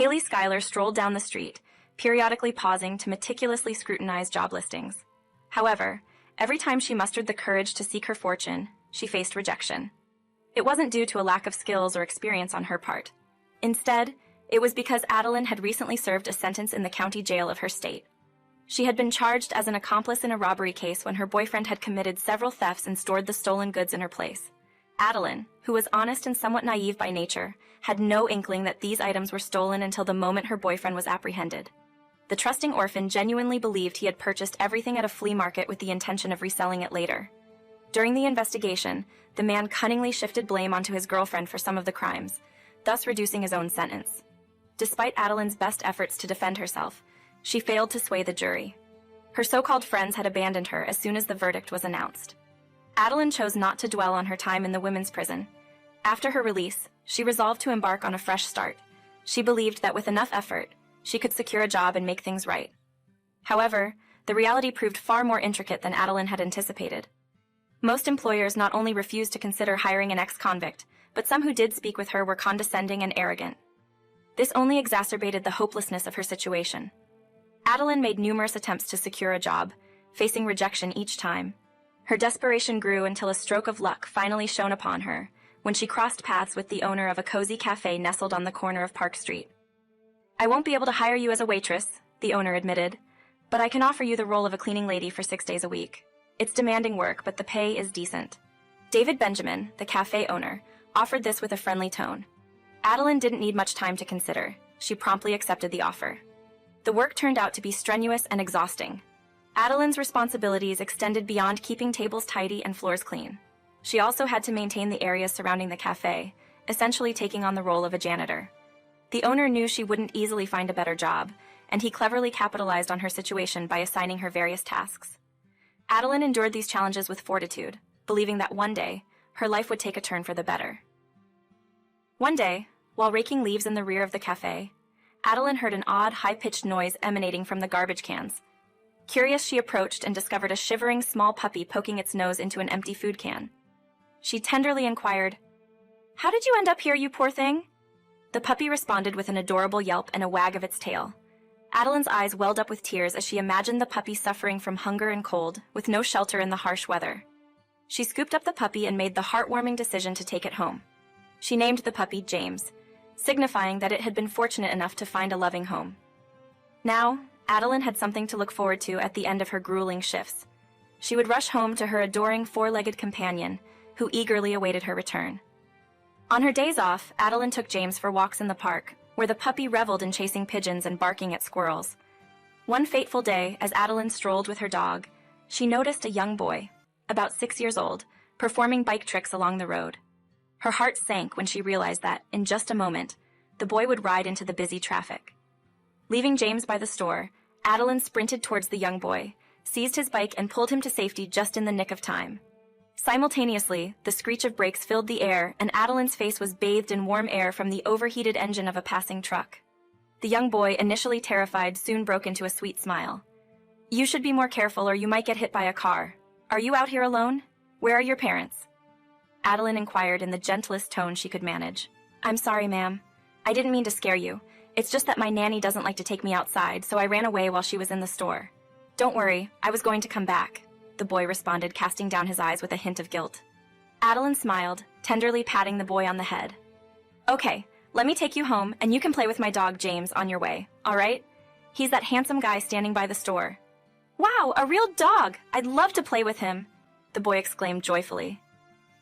Haley Schuyler strolled down the street, periodically pausing to meticulously scrutinize job listings. However, every time she mustered the courage to seek her fortune, she faced rejection. It wasn't due to a lack of skills or experience on her part. Instead, it was because Adeline had recently served a sentence in the county jail of her state. She had been charged as an accomplice in a robbery case when her boyfriend had committed several thefts and stored the stolen goods in her place. Adeline, who was honest and somewhat naive by nature, had no inkling that these items were stolen until the moment her boyfriend was apprehended. The trusting orphan genuinely believed he had purchased everything at a flea market with the intention of reselling it later. During the investigation, the man cunningly shifted blame onto his girlfriend for some of the crimes, thus reducing his own sentence. Despite Adeline's best efforts to defend herself, she failed to sway the jury. Her so-called friends had abandoned her as soon as the verdict was announced. Adeline chose not to dwell on her time in the women's prison. After her release, she resolved to embark on a fresh start. She believed that with enough effort, she could secure a job and make things right. However, the reality proved far more intricate than Adeline had anticipated. Most employers not only refused to consider hiring an ex-convict, but some who did speak with her were condescending and arrogant. This only exacerbated the hopelessness of her situation. Adeline made numerous attempts to secure a job, facing rejection each time. Her desperation grew until a stroke of luck finally shone upon her, when she crossed paths with the owner of a cozy cafe nestled on the corner of Park Street. "I won't be able to hire you as a waitress," the owner admitted, "but I can offer you the role of a cleaning lady for 6 days a week. It's demanding work, but the pay is decent." David Benjamin, the cafe owner, offered this with a friendly tone. Adeline didn't need much time to consider. She promptly accepted the offer. The work turned out to be strenuous and exhausting. Adeline's responsibilities extended beyond keeping tables tidy and floors clean. She also had to maintain the areas surrounding the cafe, essentially taking on the role of a janitor. The owner knew she wouldn't easily find a better job, and he cleverly capitalized on her situation by assigning her various tasks. Adeline endured these challenges with fortitude, believing that one day, her life would take a turn for the better. One day, while raking leaves in the rear of the cafe, Adeline heard an odd, high-pitched noise emanating from the garbage cans. Curious, she approached and discovered a shivering small puppy poking its nose into an empty food can. She tenderly inquired, "How did you end up here, you poor thing?" The puppy responded with an adorable yelp and a wag of its tail. Adeline's eyes welled up with tears as she imagined the puppy suffering from hunger and cold, with no shelter in the harsh weather. She scooped up the puppy and made the heartwarming decision to take it home. She named the puppy James, signifying that it had been fortunate enough to find a loving home. Now, Adeline had something to look forward to at the end of her grueling shifts. She would rush home to her adoring four-legged companion, who eagerly awaited her return. On her days off, Adeline took James for walks in the park, where the puppy reveled in chasing pigeons and barking at squirrels. One fateful day, as Adeline strolled with her dog, she noticed a young boy, about 6 years old, performing bike tricks along the road. Her heart sank when she realized that, in just a moment, the boy would ride into the busy traffic. Leaving James by the store, Adeline sprinted towards the young boy, seized his bike and pulled him to safety just in the nick of time. Simultaneously, the screech of brakes filled the air, and Adeline's face was bathed in warm air from the overheated engine of a passing truck. The young boy, initially terrified, soon broke into a sweet smile. "You should be more careful or you might get hit by a car. Are you out here alone? Where are your parents?" Adeline inquired in the gentlest tone she could manage. "I'm sorry, ma'am. I didn't mean to scare you. It's just that my nanny doesn't like to take me outside, so I ran away while she was in the store. Don't worry, I was going to come back," the boy responded, casting down his eyes with a hint of guilt. Adeline smiled, tenderly patting the boy on the head. "Okay, let me take you home, and you can play with my dog James on your way, all right? He's that handsome guy standing by the store." "Wow, a real dog! I'd love to play with him," the boy exclaimed joyfully.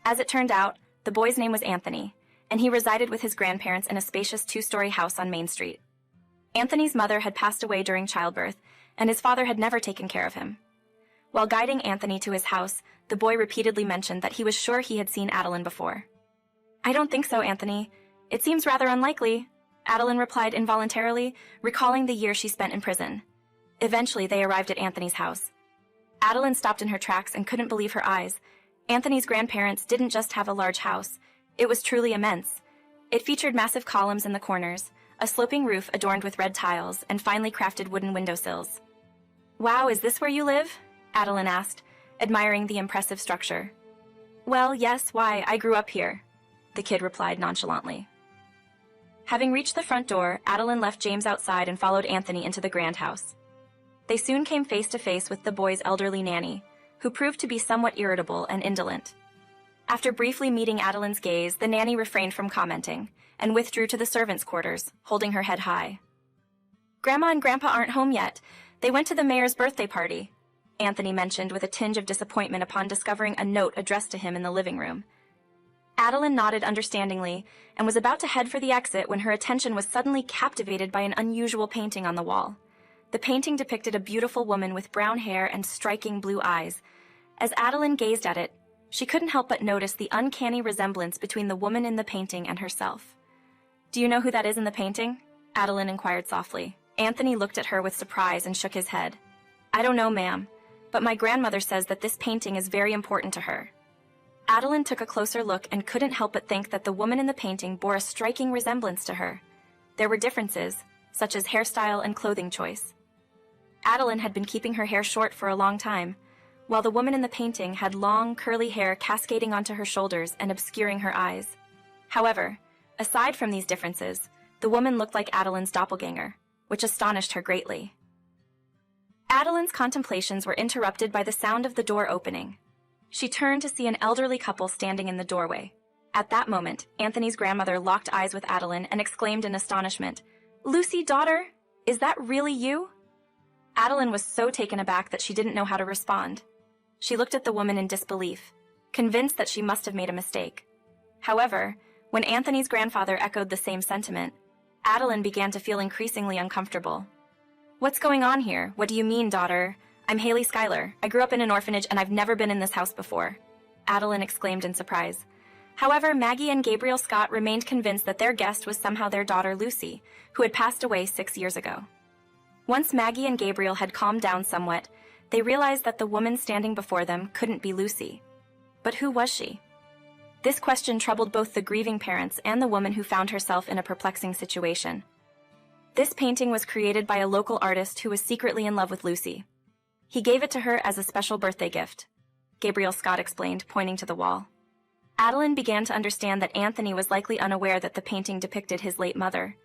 As it turned out, the boy's name was Anthony, and he resided with his grandparents in a spacious 2-story house on Main Street. Anthony's mother had passed away during childbirth, and his father had never taken care of him. While guiding Anthony to his house, the boy repeatedly mentioned that he was sure he had seen Adeline before. "I don't think so, Anthony. It seems rather unlikely," Adeline replied involuntarily, recalling the year she spent in prison. Eventually, they arrived at Anthony's house. Adeline stopped in her tracks and couldn't believe her eyes. Anthony's grandparents didn't just have a large house. It was truly immense. It featured massive columns in the corners, a sloping roof adorned with red tiles, and finely crafted wooden windowsills. "Wow, is this where you live?" Adeline asked, admiring the impressive structure. "Well, yes, why, I grew up here," the kid replied nonchalantly. Having reached the front door, Adeline left James outside and followed Anthony into the grand house. They soon came face to face with the boy's elderly nanny, who proved to be somewhat irritable and indolent. After briefly meeting Adeline's gaze, the nanny refrained from commenting and withdrew to the servants' quarters, holding her head high. "Grandma and Grandpa aren't home yet. They went to the mayor's birthday party," Anthony mentioned with a tinge of disappointment upon discovering a note addressed to him in the living room. Adeline nodded understandingly and was about to head for the exit when her attention was suddenly captivated by an unusual painting on the wall. The painting depicted a beautiful woman with brown hair and striking blue eyes. As Adeline gazed at it, she couldn't help but notice the uncanny resemblance between the woman in the painting and herself. "Do you know who that is in the painting?" Adeline inquired softly. Anthony looked at her with surprise and shook his head. "I don't know, ma'am, but my grandmother says that this painting is very important to her." Adeline took a closer look and couldn't help but think that the woman in the painting bore a striking resemblance to her. There were differences, such as hairstyle and clothing choice. Adeline had been keeping her hair short for a long time, while the woman in the painting had long, curly hair cascading onto her shoulders and obscuring her eyes. However, aside from these differences, the woman looked like Adeline's doppelganger, which astonished her greatly. Adeline's contemplations were interrupted by the sound of the door opening. She turned to see an elderly couple standing in the doorway. At that moment, Anthony's grandmother locked eyes with Adeline and exclaimed in astonishment, "Lucy, daughter, is that really you?" Adeline was so taken aback that she didn't know how to respond. She looked at the woman in disbelief, convinced that she must have made a mistake. However, when Anthony's grandfather echoed the same sentiment, Adeline began to feel increasingly uncomfortable. "What's going on here? What do you mean, daughter? I'm Haley Schuyler. I grew up in an orphanage and I've never been in this house before," Adeline exclaimed in surprise. However, Maggie and Gabriel Scott remained convinced that their guest was somehow their daughter Lucy, who had passed away 6 years ago. Once Maggie and Gabriel had calmed down somewhat, they realized that the woman standing before them couldn't be Lucy. But who was she? This question troubled both the grieving parents and the woman who found herself in a perplexing situation. This painting was created by a local artist who was secretly in love with Lucy. He gave it to her as a special birthday gift, Gabriel Scott explained, pointing to the wall. Adeline began to understand that Anthony was likely unaware that the painting depicted his late mother.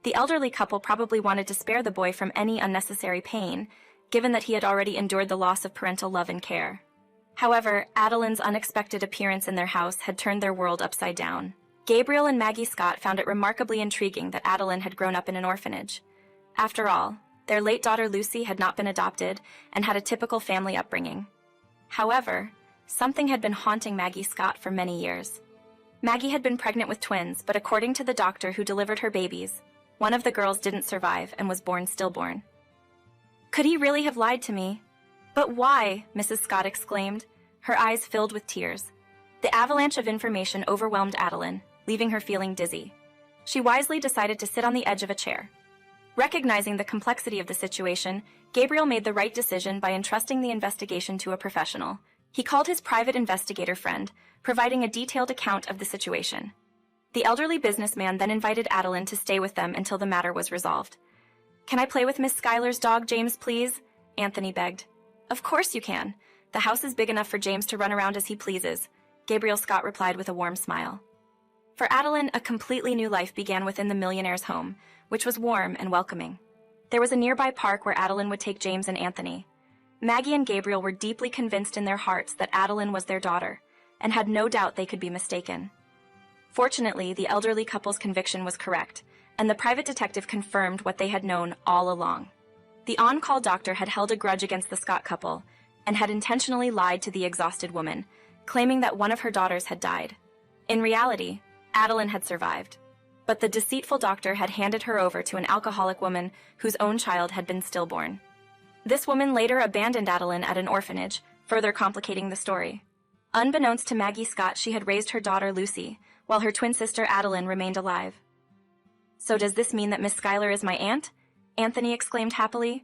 The elderly couple probably wanted to spare the boy from any unnecessary pain, given that he had already endured the loss of parental love and care. However, Adeline's unexpected appearance in their house had turned their world upside down. Gabriel and Maggie Scott found it remarkably intriguing that Adeline had grown up in an orphanage. After all, their late daughter Lucy had not been adopted and had a typical family upbringing. However, something had been haunting Maggie Scott for many years. Maggie had been pregnant with twins, but according to the doctor who delivered her babies, one of the girls didn't survive and was born stillborn. "Could he really have lied to me?" "But why?" Mrs. Scott exclaimed, her eyes filled with tears. The avalanche of information overwhelmed Adeline, leaving her feeling dizzy. She wisely decided to sit on the edge of a chair. Recognizing the complexity of the situation, Gabriel made the right decision by entrusting the investigation to a professional. He called his private investigator friend, providing a detailed account of the situation. The elderly businessman then invited Adeline to stay with them until the matter was resolved. "Can I play with Miss Schuyler's dog, James, please?" Anthony begged. "Of course you can. The house is big enough for James to run around as he pleases," Gabriel Scott replied with a warm smile. For Adeline, a completely new life began within the millionaire's home, which was warm and welcoming. There was a nearby park where Adeline would take James and Anthony. Maggie and Gabriel were deeply convinced in their hearts that Adeline was their daughter, and had no doubt they could be mistaken. Fortunately, the elderly couple's conviction was correct, and the private detective confirmed what they had known all along. The on-call doctor had held a grudge against the Scott couple, and had intentionally lied to the exhausted woman, claiming that one of her daughters had died. In reality, Adeline had survived, but the deceitful doctor had handed her over to an alcoholic woman whose own child had been stillborn. This woman later abandoned Adeline at an orphanage, further complicating the story. Unbeknownst to Maggie Scott, she had raised her daughter Lucy, while her twin sister Adeline remained alive. "So does this mean that Miss Schuyler is my aunt?" Anthony exclaimed happily.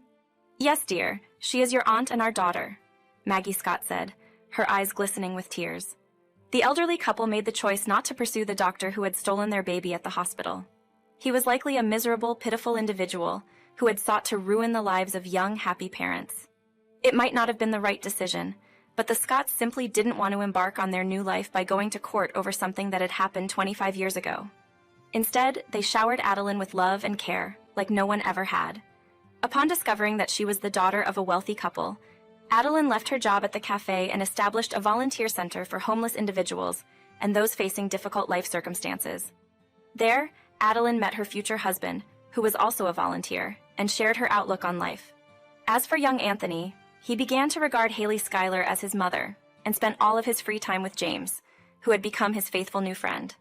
"Yes, dear, she is your aunt and our daughter," Maggie Scott said, her eyes glistening with tears. The elderly couple made the choice not to pursue the doctor who had stolen their baby at the hospital. He was likely a miserable, pitiful individual who had sought to ruin the lives of young, happy parents. It might not have been the right decision, but the Scotts simply didn't want to embark on their new life by going to court over something that had happened 25 years ago. Instead, they showered Adeline with love and care, like no one ever had. Upon discovering that she was the daughter of a wealthy couple, Adeline left her job at the cafe and established a volunteer center for homeless individuals and those facing difficult life circumstances. There, Adeline met her future husband, who was also a volunteer, and shared her outlook on life. As for young Anthony, he began to regard Haley Schuyler as his mother and spent all of his free time with James, who had become his faithful new friend.